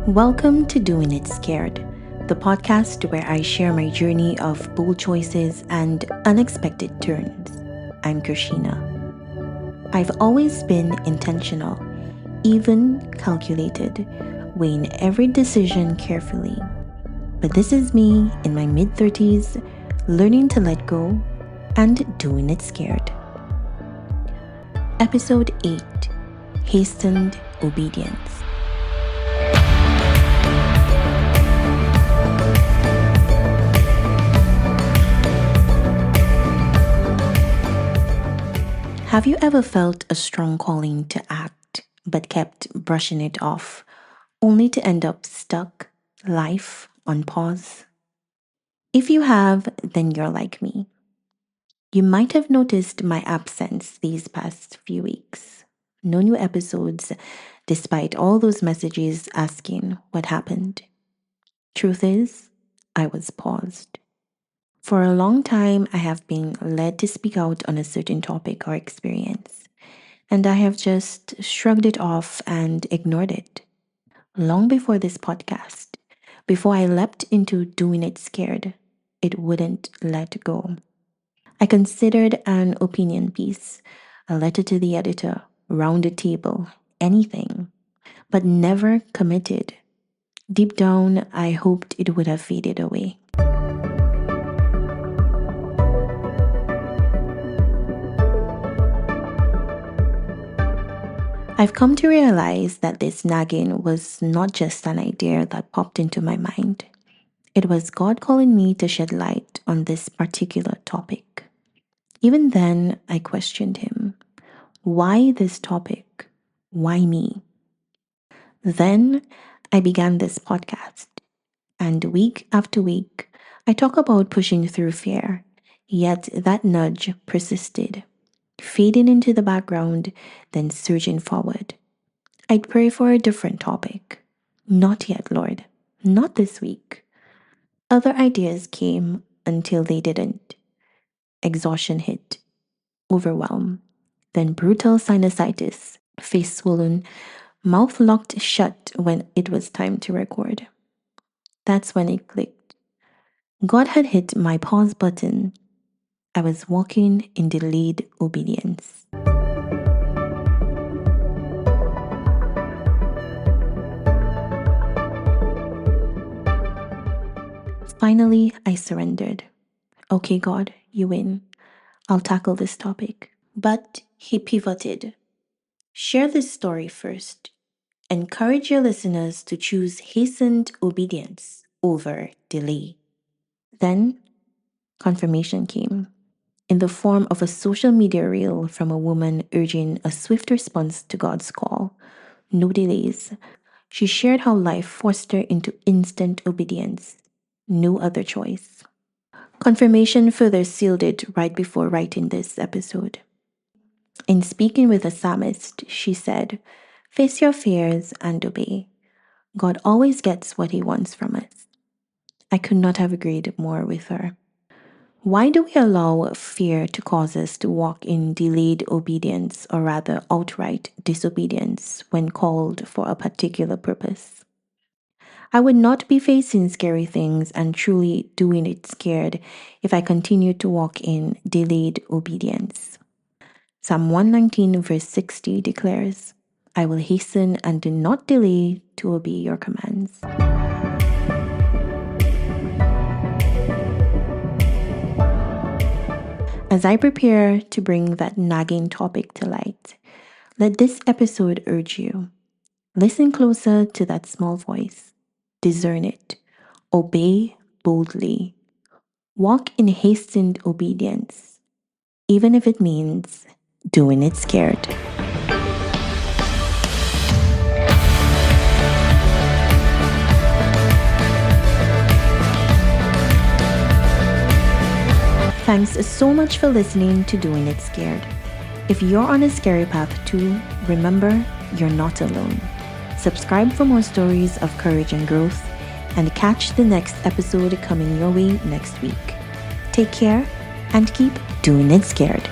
Welcome to Doing It Scared, the podcast where I share my journey of bold choices and unexpected turns. I'm Krishina. I've always been intentional, even calculated, weighing every decision carefully. But this is me in my mid-30s, learning to let go and doing it scared. Episode 8, Hastened Obedience. Have you ever felt a strong calling to act, but kept brushing it off, only to end up stuck, life on pause? If you have, then you're like me. You might have noticed my absence these past few weeks. No new episodes, despite all those messages asking what happened. Truth is, I was paused. For a long time, I have been led to speak out on a certain topic or experience. And I have just shrugged it off and ignored it. Long before this podcast, before I leapt into doing it scared, it wouldn't let go. I considered an opinion piece, a letter to the editor, round a table, anything, but never committed. Deep down, I hoped it would have faded away. I've come to realize that this nagging was not just an idea that popped into my mind. It was God calling me to shed light on this particular topic. Even then, I questioned him. Why this topic? Why me? Then I began this podcast. And week after week, I talk about pushing through fear, yet that nudge persisted, fading into the background, then surging forward. I'd pray for a different topic. Not yet, Lord. Not this week. Other ideas came until they didn't. Exhaustion hit. Overwhelm. Then brutal sinusitis. Face swollen. Mouth locked shut when it was time to record. That's when it clicked. God had hit my pause button. I was walking in delayed obedience. Finally, I surrendered. Okay, God, you win. I'll tackle this topic. But he pivoted. Share this story first. Encourage your listeners to choose hastened obedience over delay. Then, confirmation came in the form of a social media reel from a woman urging a swift response to God's call. No delays. She shared how life forced her into instant obedience. No other choice. Confirmation further sealed it right before writing this episode. In speaking with a psalmist, she said, "Face your fears and obey. God always gets what he wants from us." I could not have agreed more with her. Why do we allow fear to cause us to walk in delayed obedience, or rather outright disobedience, when called for a particular purpose? I would not be facing scary things and truly doing it scared if I continued to walk in delayed obedience. Psalm 119 verse 60 declares, "I will hasten and do not delay to obey your commands." As I prepare to bring that nagging topic to light, let this episode urge you. Listen closer to that small voice. Discern it. Obey boldly. Walk in hastened obedience, even if it means doing it scared. Thanks so much for listening to Doing It Scared. If you're on a scary path too, remember, you're not alone. Subscribe for more stories of courage and growth, and catch the next episode coming your way next week. Take care and keep doing it scared.